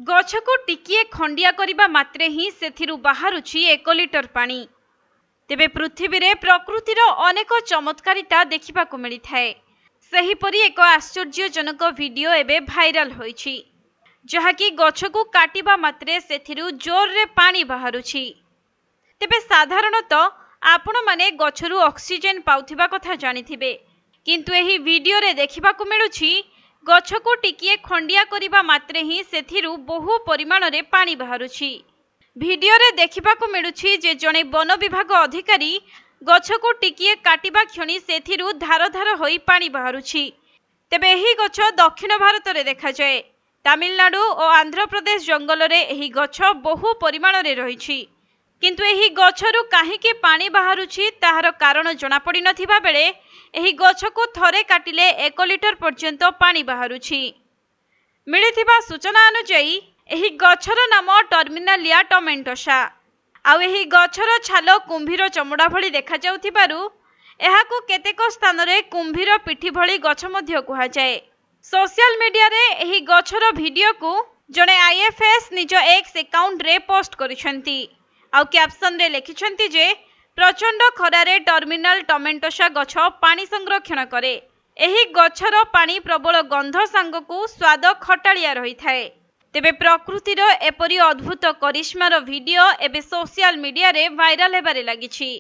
गछको टिकिए खंडिया करिबा मात्रे ही सेथिरु बाहरुछि 1 लिटर पानी। तेबे पृथ्वी रे प्रकृतिर अनेक चमत्कारिता देखिबाकु मिलिथाए। सेहिपरि एक आश्चर्यजनक वीडियो एबे भाइराल होइछि, जहाकि गछको काटिबा मात्रे सेथिरु जोर रे पानी बाहरुछि। तेबे साधारणतः आपण माने गछरु ऑक्सीजन पाउथिबा कथा जानिथिबे, किंतु एही वीडियो रे देखिबाकु मिलुछि गछको टिकिए खंडिया करिबा मात्रे ही सेथिरु बहु परिमाण रे पानी बाहरुछि। वीडियो रे देखिबाकु मिलुछि जे जणे वन विभाग अधिकारी गछको टिकिए काटिबा क्षणी सेथिरु धार धार होई पानी बाहरुछि। तेबे एही गछ दक्षिण भारत रे देखा जाए। तमिलनाडु और आंध्र प्रदेश जंगल रे एही गछ बहु परिमाण रे रहिछि, किंतु एही गछरु काहेकि पानी बाहरुछि ताहार कारण जणा पड़ी नथिबा बेले एही गछको थरे काटिले 1 लिटर पर्यंत पानी बाहरुछि। मिलिथिबा सूचना अनुसार एही गछर नाम टर्मिनालिया टमेंटोसा। आउ एही गछर छाल कुंभीर चमड़ा भली देखा जाउथिबारु एहाकु केतेक स्थान रे कुंभीर पिठी भली गछ मध्य कुहा जाए। सोशल मीडिया रे एही गछर वीडियो को जणे आईएफएस निज एक्स अकाउंट रे पोस्ट करिसेंती। आउ कैप्शन रे लिखिसेंती जे प्रचंड खरारे टर्मिनाल टमेंटोसा गछ पानी संरक्षण करे। एही गछर पानी प्रबल गंध सांगकु स्वाद खटालिया रही थाए। तेबे प्रकृतिर एपरी अद्भुत करिश्मार वीडियो एबे सोशल मीडिया रे वायरल हेबारे लागिछि।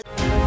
Okay.